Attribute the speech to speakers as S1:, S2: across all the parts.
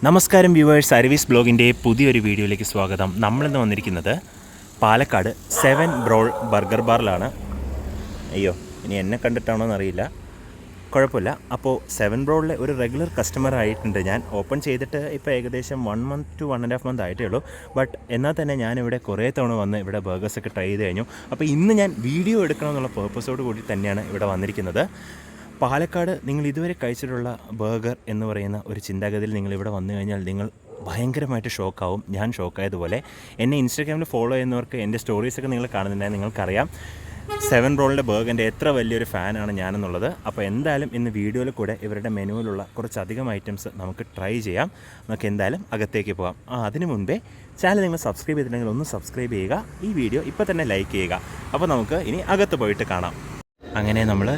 S1: നമസ്കാരം viewers, service ബ്ലോഗിൻ്റെ പുതിയൊരു വീഡിയോയിലേക്ക് സ്വാഗതം. നമ്മളിന്ന് വന്നിരിക്കുന്നത് പാലക്കാട് 7 ബ്രോൾ ബർഗർ ബാറിലാണ്. അയ്യോ, ഇനി എന്നെ കണ്ടിട്ടാണോ എന്നറിയില്ല, കുഴപ്പമില്ല. അപ്പോൾ 7 ബ്രോളിലെ ഒരു റെഗുലർ കസ്റ്റമർ ആയിട്ടുണ്ട് ഞാൻ. ഓപ്പൺ ചെയ്തിട്ട് ഇപ്പോൾ ഏകദേശം 1 month to 1.5 month ആയിട്ടേ ഉള്ളൂ. ബട്ട് എന്നാൽ തന്നെ ഞാനിവിടെ കുറേ തവണ വന്ന് ഇവിടെ ബർഗേഴ്സൊക്കെ ട്രൈ ചെയ്ത് കഴിഞ്ഞു. അപ്പോൾ ഇന്ന് ഞാൻ വീഡിയോ എടുക്കണമെന്നുള്ള പേർപ്പസോട് കൂടി തന്നെയാണ് ഇവിടെ വന്നിരിക്കുന്നത്. പാലക്കാട് നിങ്ങൾ ഇതുവരെ കഴിച്ചിട്ടുള്ള ബർഗർ എന്ന് പറയുന്ന ഒരു ചിന്താഗതിയിൽ നിങ്ങളിവിടെ വന്നു കഴിഞ്ഞാൽ നിങ്ങൾ ഭയങ്കരമായിട്ട് ഷോക്കാവും. ഞാൻ ഷോക്കായതുപോലെ. എന്നെ ഇൻസ്റ്റാഗ്രാമിൽ ഫോളോ ചെയ്യുന്നവർക്ക് എൻ്റെ സ്റ്റോറീസൊക്കെ നിങ്ങൾ കാണുന്നുണ്ടെങ്കിൽ നിങ്ങൾക്കറിയാം 7 ബ്രോളിൻ്റെ ബർഗറിൻ്റെ എത്ര വലിയൊരു ഫാനാണ് ഞാനെന്നുള്ളത്. അപ്പോൾ എന്തായാലും ഇന്ന് വീഡിയോയിൽ കൂടെ ഇവരുടെ മെനുവിലുള്ള കുറച്ചധികം ഐറ്റംസ് നമുക്ക് ട്രൈ ചെയ്യാം. നമുക്ക് എന്തായാലും അകത്തേക്ക് പോകാം. അതിനു മുൻപേ ചാനൽ നിങ്ങൾ സബ്സ്ക്രൈബ് ചെയ്തിട്ടുണ്ടെങ്കിൽ ഒന്ന് സബ്സ്ക്രൈബ് ചെയ്യുക. ഈ വീഡിയോ ഇപ്പോൾ തന്നെ ലൈക്ക് ചെയ്യുക. അപ്പോൾ നമുക്ക് ഇനി അകത്ത് പോയിട്ട് കാണാം. അങ്ങനെ നമ്മൾ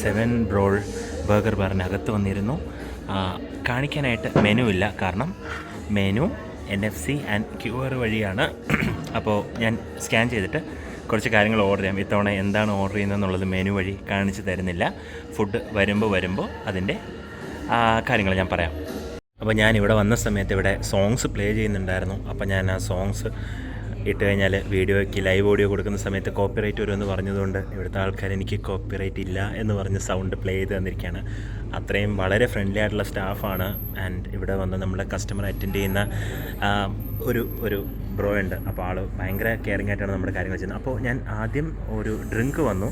S1: 7 ബ്രോൾ ബർഗർ ബാറിനകത്ത് വന്നിരുന്നു. കാണിക്കാനായിട്ട് മെനു ഇല്ല, കാരണം മെനു NFC ആൻഡ് QR വഴിയാണ്. അപ്പോൾ ഞാൻ സ്കാൻ ചെയ്തിട്ട് കുറച്ച് കാര്യങ്ങൾ ഓർഡർ ചെയ്യാം. ഇത്തവണ എന്താണ് ഓർഡർ ചെയ്യുന്നതെന്നുള്ളത് മെനു വഴി കാണിച്ച് തരുന്നില്ല. ഫുഡ് വരുമ്പോൾ അതിൻ്റെ കാര്യങ്ങൾ ഞാൻ പറയാം. അപ്പോൾ ഞാനിവിടെ വന്ന സമയത്ത് ഇവിടെ സോങ്സ് പ്ലേ ചെയ്യുന്നുണ്ടായിരുന്നു. അപ്പോൾ ഞാൻ ആ സോങ്സ് ഇട്ട് കഴിഞ്ഞാൽ വീഡിയോയ്ക്ക് ലൈവ് ഓഡിയോ കൊടുക്കുന്ന സമയത്ത് കോപ്പിറൈറ്റ് വരുമെന്ന് പറഞ്ഞതുകൊണ്ട് ഇവിടുത്തെ ആൾക്കാർ എനിക്ക് കോപ്പിറൈറ്റ് ഇല്ല എന്ന് പറഞ്ഞ് സൗണ്ട് പ്ലേ ചെയ്ത് തന്നിരിക്കുകയാണ്. അത്രയും വളരെ ഫ്രണ്ട്ലി ആയിട്ടുള്ള സ്റ്റാഫാണ്. ആൻഡ് ഇവിടെ വന്ന് നമ്മളെ കസ്റ്റമർ അറ്റൻഡ് ചെയ്യുന്ന ഒരു ബ്രോ ഉണ്ട്. അപ്പോൾ ആൾ ഭയങ്കര കെയറിങ് ആയിട്ടാണ് നമ്മുടെ കാര്യങ്ങൾ ചെയ്യുന്നത്. അപ്പോൾ ഞാൻ ആദ്യം ഒരു ഡ്രിങ്ക് വന്നു.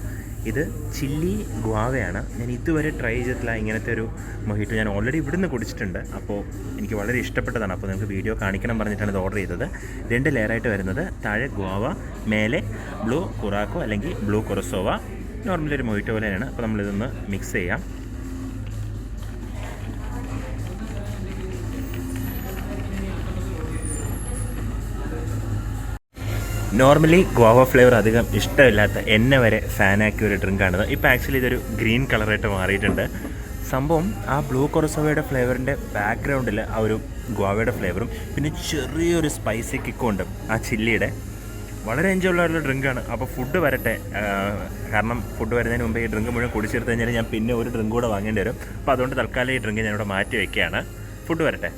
S1: ഇത് ചില്ലി ഗ്വാവയാണ്. ഞാൻ ഇതുവരെ ട്രൈ ചെയ്തിട്ടില്ല ഇങ്ങനത്തെ ഒരു മൊഹിറ്റോ. ഞാൻ ഓൾറെഡി ഇവിടുന്ന് കുടിച്ചിട്ടുണ്ട്. അപ്പോൾ എനിക്ക് വളരെ ഇഷ്ടപ്പെട്ടതാണ്. അപ്പോൾ നിങ്ങൾക്ക് വീഡിയോ കാണിക്കണം പറഞ്ഞിട്ടാണ് ഇത് ഓർഡർ ചെയ്തത്. 2 ലെയറായിട്ട് വരുന്നത്. താഴെ ഗ്വാവ, മേലെ ബ്ലൂ കുറാക്കോ അല്ലെങ്കിൽ ബ്ലൂ കൊറസോവ. നോർമലി ഒരു മൊഹിറ്റോ പോലെയാണ്. അപ്പോൾ നമ്മളിതൊന്ന് മിക്സ് ചെയ്യാം. നോർമലി ഗോവ ഫ്ലേവർ അധികം ഇഷ്ടമില്ലാത്ത എന്നെ വരെ ഫാനാക്കിയ ഒരു ഡ്രിങ്കാണിത്. ഇപ്പോൾ ആക്ച്വലി ഇതൊരു ഗ്രീൻ കളറായിട്ട് മാറിയിട്ടുണ്ട്. സംഭവം ആ ബ്ലൂ കൊറസോവയുടെ ഫ്ലേവറിൻ്റെ ബാക്ക്ഗ്രൗണ്ടിൽ ആ ഒരു ഗോവയുടെ ഫ്ലേവറും പിന്നെ ചെറിയൊരു സ്പൈസി കിക്കും ഉണ്ട് ആ ചില്ലിയുടെ. വളരെ എൻജോയ് ഉള്ള ഡ്രിങ്കാണ്. അപ്പോൾ ഫുഡ് വരട്ടെ, കാരണം ഫുഡ് വരുന്നതിന് മുമ്പ് ഈ ഡ്രിങ്ക് മുഴുവൻ കുടിച്ചെടുത്ത് കഴിഞ്ഞാൽ ഞാൻ പിന്നെ ഒരു ഡ്രിങ്ക് കൂടെ വാങ്ങേണ്ടി വരും. അപ്പോൾ അതുകൊണ്ട് തൽക്കാലം ഈ ഡ്രിങ്ക് ഞാനിവിടെ മാറ്റി വയ്ക്കുകയാണ്. ഫുഡ് വരട്ടെ.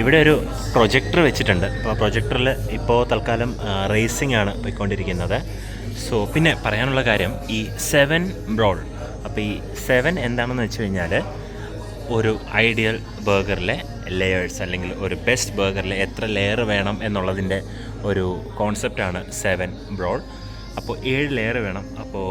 S1: ഇവിടെ ഒരു പ്രൊജക്ടർ വെച്ചിട്ടുണ്ട്. അപ്പോൾ പ്രൊജക്ടറിൽ ഇപ്പോൾ തൽക്കാലം റേസിംഗ് ആണ് പോയിക്കൊണ്ടിരിക്കുന്നത്. സോ പിന്നെ പറയാനുള്ള കാര്യം ഈ 7 ബ്രോൾ. അപ്പോൾ ഈ 7 എന്താണെന്ന് വെച്ച് കഴിഞ്ഞാൽ ഒരു ഐഡിയൽ ബർഗറിലെ ലെയേഴ്സ് അല്ലെങ്കിൽ ഒരു ബെസ്റ്റ് ബർഗറിൽ എത്ര ലെയർ വേണം എന്നുള്ളതിൻ്റെ ഒരു കോൺസെപ്റ്റാണ് 7 ബ്രോൾ. അപ്പോൾ 7 ലെയർ വേണം. അപ്പോൾ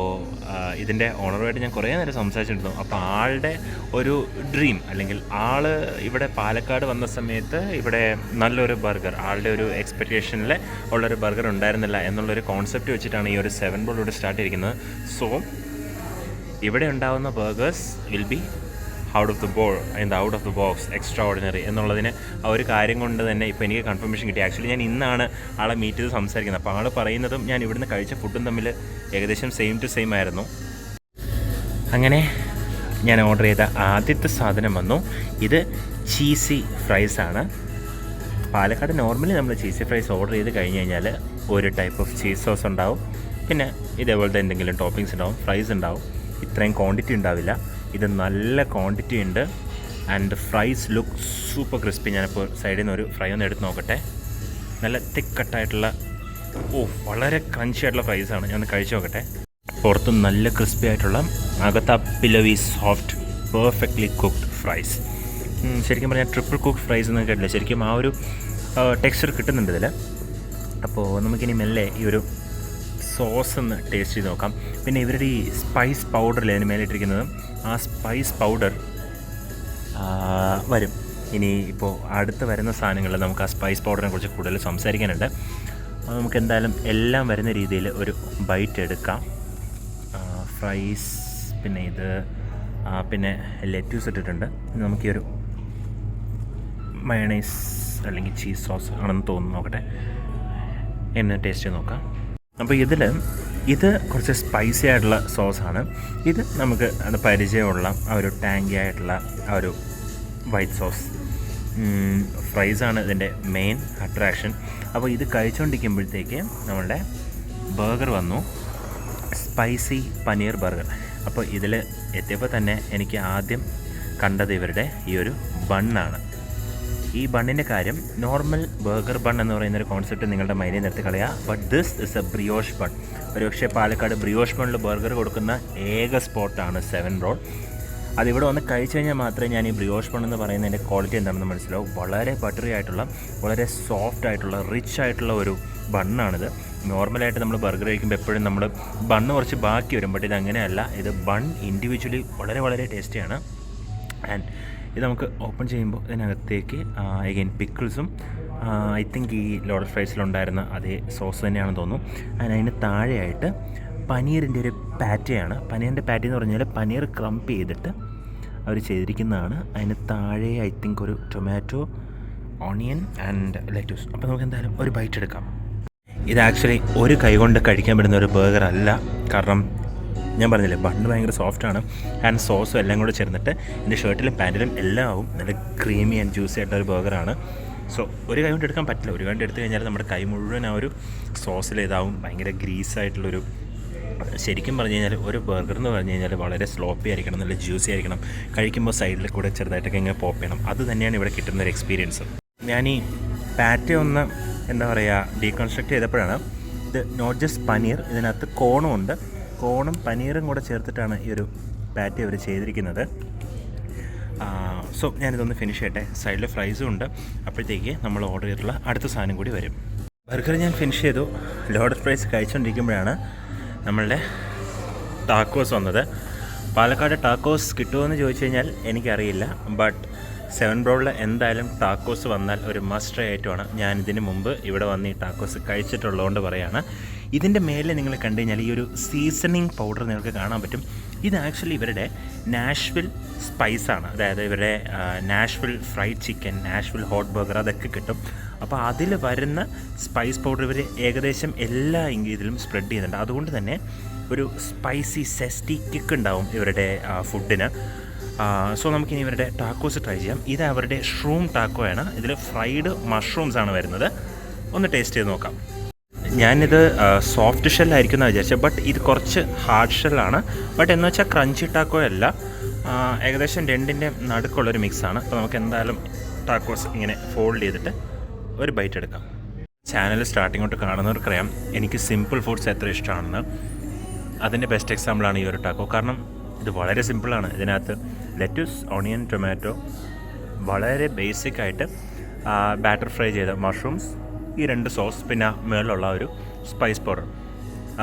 S1: ഇതിൻ്റെ ഓണറുമായിട്ട് ഞാൻ കുറേ നേരം സംസാരിച്ചിരുന്നു. അപ്പോൾ ആളുടെ ഒരു ഡ്രീം അല്ലെങ്കിൽ ആൾ ഇവിടെ പാലക്കാട് വന്ന സമയത്ത് ഇവിടെ നല്ലൊരു ബർഗർ, ആളുടെ ഒരു എക്സ്പെക്റ്റേഷനിൽ ഉള്ളൊരു ബർഗർ ഉണ്ടായിരുന്നില്ല എന്നുള്ളൊരു കോൺസെപ്റ്റ് വെച്ചിട്ടാണ് ഈ ഒരു 7 ബ്രോൾ ഇവിടെ സ്റ്റാർട്ട് ചെയ്തിരിക്കുന്നത്. സോ ഇവിടെ ഉണ്ടാകുന്ന burgers will be out of the box extra ordinary എന്നുള്ളതിന് ആ ഒരു കാര്യം കൊണ്ട് തന്നെ ഇപ്പോൾ എനിക്ക് കൺഫർമേഷൻ കിട്ടി. ആക്ച്വലി ഞാൻ ഇന്നാണ് ആളെ മീറ്റ് ചെയ്ത് സംസാരിക്കുന്നത്. അപ്പോൾ ആൾ പറയുന്നതും ഞാൻ ഇവിടുന്ന് കഴിച്ച ഫുഡും തമ്മിൽ ഏകദേശം സെയിം ടു സെയിം ആയിരുന്നു. അങ്ങനെ ഞാൻ ഓർഡർ ചെയ്ത ആദ്യത്തെ സാധനം വന്നു. ഇത് ചീസി ഫ്രൈസാണ്. പാലക്കാട് നോർമലി നമ്മൾ ചീസി ഫ്രൈസ് ഓർഡർ ചെയ്ത് കഴിഞ്ഞ് കഴിഞ്ഞാൽ ഒരു ടൈപ്പ് ഓഫ് ചീസ് സോസ് ഉണ്ടാവും, പിന്നെ ഇതേപോലത്തെ എന്തെങ്കിലും ടോപ്പിങ്സ് ഉണ്ടാവും, ഫ്രൈസ് ഉണ്ടാവും. ഇത്രയും ക്വാണ്ടിറ്റി ഉണ്ടാവില്ല. ഇത് നല്ല ക്വാണ്ടിറ്റി ഉണ്ട്. And fries look super crispy. ഞാനിപ്പോൾ സൈഡിൽ നിന്ന് ഒരു ഫ്രൈ ഒന്ന് എടുത്ത് നോക്കട്ടെ. നല്ല തിക്ക് കട്ടായിട്ടുള്ള വളരെ ക്രഞ്ചി ആയിട്ടുള്ള ഫ്രൈസാണ്. ഞാൻ ഒന്ന് കഴിച്ച് നോക്കട്ടെ. പുറത്തും നല്ല ക്രിസ്പി ആയിട്ടുള്ള, അകത്ത് പിലവി സോഫ്റ്റ് പെർഫെക്റ്റ്ലി കുക്ക്ഡ് ഫ്രൈസ്. ശരിക്കും പറഞ്ഞാൽ ട്രിപ്പിൾ കുക്ക്ഡ് ഫ്രൈസ് എന്ന് കേട്ടില്ല. ശരിക്കും ആ ഒരു ടെക്സ്ചർ കിട്ടുന്നുണ്ട് ഇതിൽ. അപ്പോൾ നമുക്കിനി മെല്ലെ ഈ ഒരു സോസ് ഒന്ന് ടേസ്റ്റ് ചെയ്ത് നോക്കാം. പിന്നെ ഇവരുടെ ഈ സ്പൈസ് പൗഡറിൽ അതിന് മേലിട്ടിരിക്കുന്നത് ആ സ്പൈസ് പൗഡർ വരും. ഇനി ഇപ്പോൾ അടുത്ത് വരുന്ന സാധനങ്ങളിൽ നമുക്ക് ആ സ്പൈസ് പൗഡറിനെ കുറിച്ച് കൂടുതൽ സംസാരിക്കാനുണ്ട്. നമുക്ക് എന്തായാലും എല്ലാം വരുന്ന രീതിയിൽ ഒരു ബൈറ്റ് എടുക്കാം. ഫ്രൈസ്, പിന്നെ ഇത്, പിന്നെ ലെറ്റ്യൂസ് ഇട്ടിട്ടുണ്ട്. നമുക്ക് ഈ ഒരു മയണൈസ് അല്ലെങ്കിൽ ചീസ് സോസ് ആണെന്ന് തോന്നുന്നു. നോക്കട്ടെ, എന്ന് ടേസ്റ്റ് ചെയ്ത് നോക്കാം. അപ്പോൾ ഇത് കുറച്ച് സ്പൈസി ആയിട്ടുള്ള സോസാണ്. ഇത് നമുക്ക് അത് പരിചയമുള്ള ആ ഒരു ടാങ്കി ആയിട്ടുള്ള ആ ഒരു വൈറ്റ് സോസ്. ഫ്രൈസാണ് ഇതിൻ്റെ മെയിൻ അട്രാക്ഷൻ. അപ്പോൾ ഇത് കഴിച്ചുകൊണ്ടിരിക്കുമ്പോഴത്തേക്ക് നമ്മളുടെ ബർഗർ വന്നു, സ്പൈസി പനീർ ബർഗർ. അപ്പോൾ ഇതിൽ എത്തിയപ്പോൾ തന്നെ എനിക്ക് ആദ്യം കണ്ടത് ഇവരുടെ ഈ ഒരു ബണ്ണാണ്. ഈ ബണ്ണിൻ്റെ കാര്യം, നോർമൽ ബർഗർ ബൺ എന്ന് പറയുന്നൊരു കോൺസെപ്റ്റ് നിങ്ങളുടെ മൈൻഡിൽ നിർത്തി കളയുക. But this is a brioche bun. ഒരുപക്ഷെ പാലക്കാട് ബ്രിയോഷ് ബണ്ണിൽ ബർഗർ കൊടുക്കുന്ന ഏക സ്പോട്ടാണ് 7 റോൾ. അതിവിടെ വന്ന് കഴിച്ചു കഴിഞ്ഞാൽ മാത്രമേ ഞാൻ ഈ ബ്രിയോഷ് ബൺ എന്ന് പറയുന്നതിൻ്റെ ക്വാളിറ്റി എന്താണെന്ന് മനസ്സിലാവും. വളരെ ബട്ടറി ആയിട്ടുള്ള, വളരെ സോഫ്റ്റ് ആയിട്ടുള്ള, റിച്ച് ആയിട്ടുള്ള ഒരു ബണ്ണാണിത്. നോർമലായിട്ട് നമ്മൾ ബർഗർ കഴിക്കുമ്പോൾ എപ്പോഴും നമ്മൾ ബണ്ണ് കുറച്ച് ബാക്കി വരും. ബട്ട് ഇത് അങ്ങനെയല്ല. ഇത് ബൺ ഇൻഡിവിജ്വലി വളരെ വളരെ ടേസ്റ്റിയാണ്. ആൻഡ് ഇത് നമുക്ക് ഓപ്പൺ ചെയ്യുമ്പോൾ ഇതിനകത്തേക്ക് അഗൈൻ പിക്കിൾസും ഐ തിങ്ക് ഈ ലോഡഡ് ഫ്രൈസിലുണ്ടായിരുന്ന അതേ സോസ് തന്നെയാണെന്ന് തോന്നുന്നു. ആൻഡ് അതിന് താഴെയായിട്ട് പനീറിൻ്റെ ഒരു പാറ്റയാണ്. പനീറിൻ്റെ പാറ്റി എന്ന് പറഞ്ഞാൽ പനീർ ക്രംപ് ചെയ്തിട്ട് അവർ ചെയ്തിരിക്കുന്നതാണ്. അതിന് താഴെ ഐ തിങ്ക് ഒരു ടൊമാറ്റോ, ഓണിയൻ ആൻഡ് ലെറ്റൂസ്. അപ്പോൾ നമുക്ക് എന്തായാലും ഒരു ബൈറ്റ് എടുക്കാം. ഇത് ആക്ച്വലി ഒരു കൈ കൊണ്ട് കഴിക്കാൻ പറ്റുന്ന ഒരു ബർഗർ അല്ല. കാരണം ഞാൻ പറഞ്ഞില്ലേ, ബണ്ണ് ഭയങ്കര സോഫ്റ്റാണ്. ആൻഡ് സോസും എല്ലാം കൂടെ ചേർന്നിട്ട് എൻ്റെ ഷർട്ടിലും പാൻറ്റിലും എല്ലാം ആവും. നല്ല ക്രീമി ആൻഡ് ജ്യൂസി ആയിട്ടൊരു ബർഗറാണ്. സോ ഒരു കൈ കൊണ്ട് എടുക്കാൻ പറ്റില്ല. ഒരു കൈ കൊണ്ട് എടുത്തു കഴിഞ്ഞാൽ നമ്മുടെ കൈ മുഴുവൻ ആ ഒരു സോസിൽ ഇതാവും. ഭയങ്കര ഗ്രീസായിട്ടുള്ളൊരു, ശരിക്കും പറഞ്ഞു കഴിഞ്ഞാൽ ഒരു ബർഗർ എന്ന് പറഞ്ഞു കഴിഞ്ഞാൽ വളരെ സ്ലോപ്പി ആയിരിക്കണം, നല്ല ജ്യൂസി ആയിരിക്കണം. കഴിക്കുമ്പോൾ സൈഡിൽ കൂടെ ചെറുതായിട്ടൊക്കെ ഇങ്ങനെ പോപ്പ് ചെയ്യണം. അത് തന്നെയാണ് ഇവിടെ കിട്ടുന്നൊരു എക്സ്പീരിയൻസ്. ഞാൻ ഈ പാറ്റ ഒന്ന് എന്താ പറയുക ഡീകൺസ്ട്രക്ട് ചെയ്തപ്പോഴാണ് ഇത് നോട്ട് ജസ്റ്റ് പനീർ, ഇതിനകത്ത് കോണും ഉണ്ട്. കോണും പനീറും കൂടെ ചേർത്തിട്ടാണ് ഈ ഒരു പാറ്റി അവർ ചെയ്തിരിക്കുന്നത്. സോ ഞാനിതൊന്ന് ഫിനിഷ് ചെയ്യട്ടെ. സൈഡിൽ ഫ്രൈസും ഉണ്ട്. അപ്പോഴത്തേക്ക് നമ്മൾ ഓർഡർ ചെയ്തിട്ടുള്ള അടുത്ത സാധനം കൂടി വരും. ബർഗർ ഞാൻ ഫിനിഷ് ചെയ്തു. ലോഡഡ് ഫ്രൈസ് കഴിച്ചുകൊണ്ടിരിക്കുമ്പോഴാണ് നമ്മളുടെ ടാക്കോസ് വന്നത്. പാലക്കാട് ടാക്കോസ് കിട്ടുമോയെന്ന് ചോദിച്ചു കഴിഞ്ഞാൽ എനിക്കറിയില്ല. ബട്ട് 7 റോളിൽ എന്തായാലും ടാക്കോസ് വന്നാൽ ഒരു മസ്റ്റ് ട്രൈ ആയിട്ടുമാണ്. ഞാൻ ഇതിന് മുമ്പ് ഇവിടെ വന്ന് ഈ ടാക്കോസ് കഴിച്ചിട്ടുള്ളതുകൊണ്ട് പറയുകയാണ്. ഇതിൻ്റെ മേലെ നിങ്ങൾ കണ്ടു കഴിഞ്ഞാൽ ഈ ഒരു സീസണിങ് പൗഡർ നിങ്ങൾക്ക് കാണാൻ പറ്റും. ഇത് ആക്ച്വലി ഇവരുടെ നാഷ്വിൽ സ്പൈസാണ്. അതായത് ഇവരുടെ Nashville fried chicken, Nashville hot burger അതൊക്കെ കിട്ടും. അപ്പോൾ അതിൽ വരുന്ന സ്പൈസ് പൗഡർ ഇവർ ഏകദേശം എല്ലാ ഇതിലും സ്പ്രെഡ് ചെയ്യുന്നുണ്ട്. അതുകൊണ്ട് തന്നെ ഒരു സ്പൈസി സെസ്റ്റി കിക്ക് ഉണ്ടാവും ഇവരുടെ ഫുഡിന്. സോ നമുക്കിനി ഇവരുടെ ടാക്കോസ് ട്രൈ ചെയ്യാം. ഇത് അവരുടെ ഷ്രൂം ടാക്കോയാണ്. ഇതിൽ ഫ്രൈഡ് മഷ്റൂംസ് ആണ് വരുന്നത്. ഒന്ന് ടേസ്റ്റ് ചെയ്ത് നോക്കാം. ഞാനിത് സോഫ്റ്റ് ഷെല്ലായിരിക്കും എന്നാണ് വിചാരിച്ചത്. ബട്ട് ഇത് കുറച്ച് ഹാർഡ് ഷെല്ലാണ്. ബട്ട് എന്ന് വെച്ചാൽ ക്രഞ്ചി ടാക്കോ അല്ല. ഏകദേശം രണ്ടിൻ്റെ നടുക്കുള്ളൊരു മിക്സാണ്. അപ്പോൾ നമുക്ക് എന്തായാലും ടാക്കോസ് ഇങ്ങനെ ഫോൾഡ് ചെയ്തിട്ട് ഒരു ബൈറ്റ് എടുക്കാം. ചാനൽ സ്റ്റാർട്ടിങ് തൊട്ട് കാണുന്നവർക്കറിയാം എനിക്ക് സിമ്പിൾ ഫുഡ്സ് എത്ര ഇഷ്ടമാണെന്ന്. അതിൻ്റെ ബെസ്റ്റ് എക്സാമ്പിളാണ് ഈ ഒരു ടാക്കോ. കാരണം ഇത് വളരെ സിമ്പിളാണ്. ഇതിനകത്ത് ലെറ്റൂസ്, ഓണിയൻ, ടൊമാറ്റോ, വളരെ ബേസിക്കായിട്ട് ബാറ്റർ ഫ്രൈ ചെയ്ത മഷ്റൂംസ്, ഈ 2 സോസ്, പിന്നെ മേളിലുള്ള ഒരു സ്പൈസ് പൗഡർ.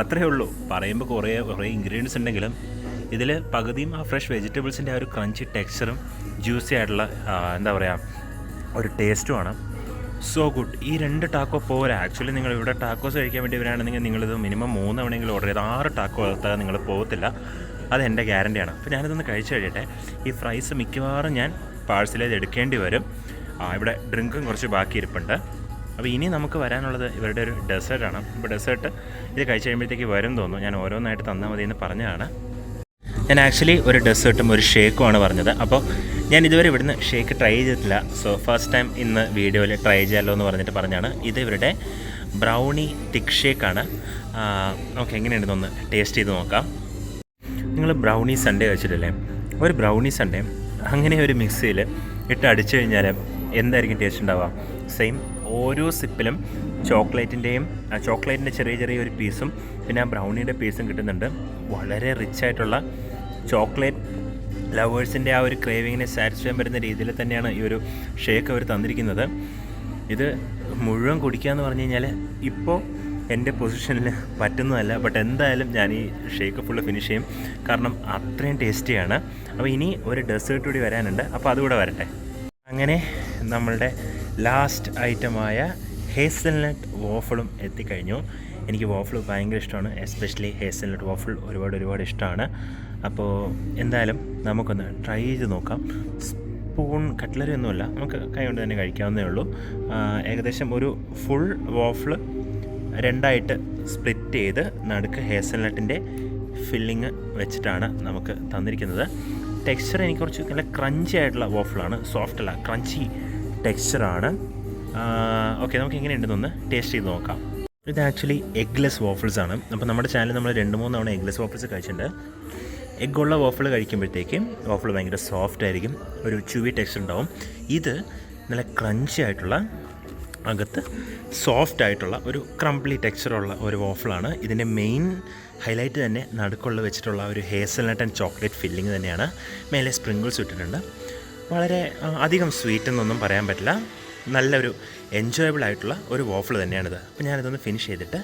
S1: അത്രയേ ഉള്ളൂ. പറയുമ്പോൾ കുറേ ഇൻഗ്രീഡിയൻസ് ഉണ്ടെങ്കിലും ഇതിൽ പകുതിയും ആ ഫ്രഷ് വെജിറ്റബിൾസിൻ്റെ ആ ഒരു ക്രഞ്ചി ടെക്സ്ചറും ജ്യൂസി ആയിട്ടുള്ള എന്താ പറയുക ഒരു ടേസ്റ്റുമാണ്. So good. ഈ 2 ടാക്കോ പോരാ. ആക്ച്വലി നിങ്ങൾ ഇവിടെ ടാക്കോസ് കഴിക്കാൻ വേണ്ടി വരികയാണെങ്കിൽ നിങ്ങളിത് മിനിമം 3 തവണയെങ്കിലും ഓർഡർ ചെയ്ത് 6 ടാക്കോ എടുത്താൽ നിങ്ങൾ പോകത്തില്ല. അതെൻ്റെ ഗ്യാരണ്ടിയാണ്. അപ്പോൾ ഞാനിതൊന്ന് കഴിച്ച് കഴിയട്ടെ. ഈ ഫ്രൈസ് മിക്കവാറും ഞാൻ പാഴ്സൽ ചെയ്ത് എടുക്കേണ്ടി വരും. ഇവിടെ ഡ്രിങ്കും കുറച്ച് ബാക്കി ഇരിപ്പുണ്ട്. അപ്പോൾ ഇനി നമുക്ക് വരാനുള്ളത് ഇവരുടെ ഒരു ഡെസേർട്ടാണ്. അപ്പോൾ ഡെസേർട്ട് ഇത് കഴിച്ച് കഴിയുമ്പോഴത്തേക്ക് വരും തോന്നുന്നു. ഞാൻ ഓരോന്നായിട്ട് തന്നാൽ മതി എന്ന് പറഞ്ഞതാണ്. ഞാൻ ആക്ച്വലി ഒരു ഡെസേർട്ടും ഒരു ഷേക്കുമാണ് പറഞ്ഞത്. അപ്പോൾ ഞാൻ ഇതുവരെ ഇവിടുന്ന് ഷേക്ക് ട്രൈ ചെയ്തിട്ടില്ല. സോ ഫസ്റ്റ് ടൈം ഇന്ന് വീഡിയോയിൽ ട്രൈ ചെയ്യാമല്ലോ എന്ന് പറഞ്ഞിട്ട് പറഞ്ഞാണ്. ഇത് ഇവരുടെ ബ്രൗണി തിക്ക് ഷേക്കാണ്. നമുക്ക് എങ്ങനെയുണ്ടെന്നൊന്ന് ടേസ്റ്റ് ചെയ്ത് നോക്കാം. നിങ്ങൾ ബ്രൗണി സൺഡേ കഴിച്ചിട്ടില്ലേ? ഒരു ബ്രൗണി സൺഡേ അങ്ങനെ ഒരു മിക്സിയിൽ ഇട്ട് അടിച്ചു കഴിഞ്ഞാൽ എന്തായിരിക്കും ടേസ്റ്റ് ഉണ്ടാവുക? സെയിം. ഓരോ സിപ്പിലും ചോക്ലേറ്റിൻ്റെ ചെറിയ ചെറിയ ഒരു പീസും പിന്നെ ആ ബ്രൗണിയുടെ പീസും കിട്ടുന്നുണ്ട്. വളരെ റിച്ച് ആയിട്ടുള്ള ചോക്ലേറ്റ് ലവേഴ്സിൻ്റെ ആ ഒരു ക്രേവിങ്ങിനെ സാറ്റിസ്ഫൈ ചെയ്യാൻ പറ്റുന്ന രീതിയിൽ തന്നെയാണ് ഈ ഒരു ഷേക്ക് അവർ തന്നിരിക്കുന്നത്. ഇത് മുഴുവൻ കുടിക്കുക എന്ന് പറഞ്ഞു കഴിഞ്ഞാൽ ഇപ്പോൾ എൻ്റെ പൊസിഷനിൽ പറ്റുന്നതല്ല. ബട്ട് എന്തായാലും ഞാൻ ഈ ഷേക്ക് ഫുള്ള് ഫിനിഷ് ചെയ്യും. കാരണം അത്രയും ടേസ്റ്റിയാണ്. അപ്പോൾ ഇനി ഒരു ഡെസേർട്ട് കൂടി വരാനുണ്ട്. അപ്പോൾ അതുകൂടെ വരട്ടെ. അങ്ങനെ നമ്മളുടെ ലാസ്റ്റ് ഐറ്റമായ ഹേസൽനട്ട് വാഫിളും എത്തിക്കഴിഞ്ഞു. എനിക്ക് വാഫിൾ ഭയങ്കര ഇഷ്ടമാണ്. എസ്പെഷ്യലി ഹേസൽനട്ട് വാഫിൾ ഒരുപാട് ഇഷ്ടമാണ്. അപ്പോൾ എന്തായാലും നമുക്കൊന്ന് ട്രൈ ചെയ്ത് നോക്കാം. സ്പൂൺ കട്ട്ലറി ഒന്നുമില്ല, നമുക്ക് കൈ കൊണ്ട് തന്നെ കഴിക്കാവുന്നേ ഉള്ളൂ. ഏകദേശം ഒരു ഫുൾ വാഫിൾ 2ആയിട്ട് സ്പ്ലിറ്റ് ചെയ്ത് നടുക്ക് ഹേസൽനട്ടിൻ്റെ ഫില്ലിങ് വെച്ചിട്ടാണ് നമുക്ക് തന്നിരിക്കുന്നത്. ടെക്സ്ചർ എനിക്ക് കുറച്ച് നല്ല ക്രഞ്ചി ആയിട്ടുള്ള വാഫിളാണ്. സോഫ്റ്റ് അല്ല, ക്രഞ്ചി ടെക്സ്ചറാണ്. ഓക്കെ, നമുക്ക് എങ്ങനെയുണ്ടെന്നൊന്ന് ടേസ്റ്റ് ചെയ്ത് നോക്കാം. ഇത് ആക്ച്വലി എഗ്ലെസ് വാഫിൾസ് ആണ്. അപ്പോൾ നമ്മുടെ ചാനലിൽ നമ്മൾ 2-3 തവണ എഗ്ലെസ് വാഫിൾസ് കഴിച്ചിട്ടുണ്ട്. എഗ്ഗുള്ള വാഫിൾ കഴിക്കുമ്പോഴത്തേക്കും വാഫിൾ ഭയങ്കര സോഫ്റ്റ് ആയിരിക്കും, ഒരു ചുവി ടെക്സ്ചർ ഉണ്ടാവും. ഇത് നല്ല ക്രഞ്ചി ആയിട്ടുള്ള, അകത്ത് സോഫ്റ്റ് ആയിട്ടുള്ള ഒരു ക്രംബ്ലി ടെക്സ്ചറുള്ള ഒരു വോഫിളാണ്. ഇതിൻ്റെ മെയിൻ ഹൈലൈറ്റ് തന്നെ നടുക്കുള്ള വെച്ചിട്ടുള്ള ഒരു ഹേസൽനട്ട് ആൻഡ് ചോക്ലേറ്റ് ഫില്ലിങ് തന്നെയാണ്. മേലെ സ്പ്രിങ്കിൾസ് ഇട്ടിട്ടുണ്ട്. വളരെ അധികം സ്വീറ്റ് എന്നൊന്നും പറയാൻ പറ്റില്ല, നല്ലൊരു എൻജോയബിൾ ആയിട്ടുള്ള ഒരു വോഫിൾ തന്നെയാണിത്. അപ്പോൾ ഞാനിതൊന്ന് ഫിനിഷ് ചെയ്തിട്ട്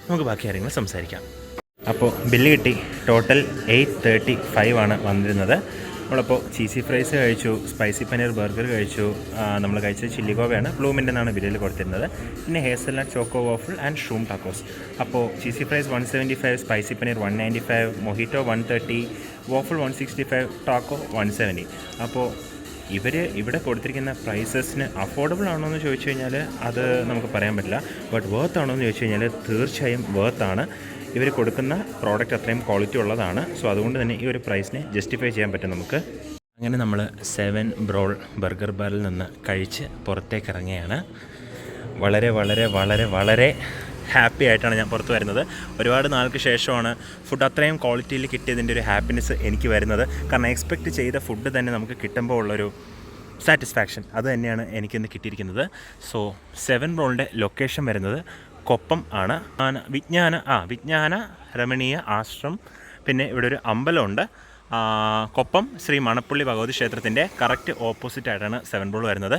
S1: നമുക്ക് ബാക്കി കാര്യങ്ങൾ സംസാരിക്കാം. അപ്പോൾ ബില്ല് കിട്ടി. ടോട്ടൽ 835 ആണ് വന്നിരുന്നത്. നമ്മളപ്പോൾ ചീസി ഫ്രൈസ് കഴിച്ചു, സ്പൈസി പനീർ ബർഗർ കഴിച്ചു, നമ്മൾ കഴിച്ചത് ചില്ലി ഗോവയാണ്. ബ്ലൂമിൻ്റെ എന്നാണ് ബില്ലിൽ കൊടുത്തിരുന്നത്. പിന്നെ hazelnut choco waffle and ഷ്രൂം tacos. അപ്പോൾ cheesy fries 175, spicy paneer 195, മൊഹിറ്റോ 130, waffle 165, taco 170. അപ്പോൾ ഇവിടെ കൊടുത്തിരിക്കുന്ന പ്രൈസസിന് അഫോർഡബിൾ ആണോ എന്ന് ചോദിച്ചു കഴിഞ്ഞാൽ അത് നമുക്ക് പറയാൻ പറ്റില്ല. ബട്ട് വേർത്ത് ആണോ എന്ന് ചോദിച്ചു കഴിഞ്ഞാൽ തീർച്ചയായും വേർത്താണ്. ഇവർ കൊടുക്കുന്ന പ്രോഡക്റ്റ് അത്രയും ക്വാളിറ്റി ഉള്ളതാണ്. സോ അതുകൊണ്ട് തന്നെ ഈ ഒരു പ്രൈസിനെ ജസ്റ്റിഫൈ ചെയ്യാൻ പറ്റും നമുക്ക്. അങ്ങനെ നമ്മൾ 7 ബ്രോൾ ബർഗർ ബാറിൽ നിന്ന് കഴിച്ച് പുറത്തേക്ക് ഇറങ്ങുകയാണ്. വളരെ വളരെ വളരെ വളരെ ഹാപ്പി ആയിട്ടാണ് ഞാൻ പുറത്ത് വരുന്നത്. ഒരുപാട് നാൾക്ക് ശേഷമാണ് ഫുഡ് അത്രയും ക്വാളിറ്റിയിൽ കിട്ടിയതിൻ്റെ ഒരു ഹാപ്പിനെസ് എനിക്ക് വരുന്നത്. കാരണം എക്സ്പെക്റ്റ് ചെയ്ത ഫുഡ് തന്നെ നമുക്ക് കിട്ടുമ്പോൾ ഉള്ളൊരു സാറ്റിസ്ഫാക്ഷൻ അത് തന്നെയാണ് എനിക്കിന്ന് കിട്ടിയിരിക്കുന്നത്. സോ 7 ബ്രോളിൻ്റെ ലൊക്കേഷൻ വരുന്നത് കൊപ്പം ആണ്. വിജ്ഞാന രമണീയ ആശ്രം. പിന്നെ ഇവിടെ ഒരു അമ്പലമുണ്ട്. കൊപ്പം ശ്രീ മണപ്പുള്ളി ഭഗവതി ക്ഷേത്രത്തിൻ്റെ കറക്റ്റ് ഓപ്പോസിറ്റായിട്ടാണ് 7 ബ്രോൾ വരുന്നത്.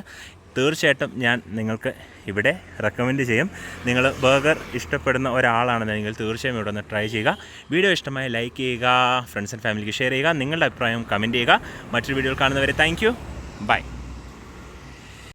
S1: തീർച്ചയായിട്ടും ഞാൻ നിങ്ങൾക്ക് ഇവിടെ റെക്കമെൻഡ് ചെയ്യും. നിങ്ങൾ ബർഗർ ഇഷ്ടപ്പെടുന്ന ഒരാളാണെന്നെങ്കിൽ തീർച്ചയായും ഇവിടെ ഒന്ന് ട്രൈ ചെയ്യുക. വീഡിയോ ഇഷ്ടമായി ലൈക്ക് ചെയ്യുക, ഫ്രണ്ട്സ് ആൻഡ് ഫാമിലിക്ക് ഷെയർ ചെയ്യുക, നിങ്ങളുടെ അഭിപ്രായം കമൻറ്റ് ചെയ്യുക. മറ്റൊരു വീഡിയോയിൽ കാണുന്നവരെ താങ്ക് യു, ബൈ.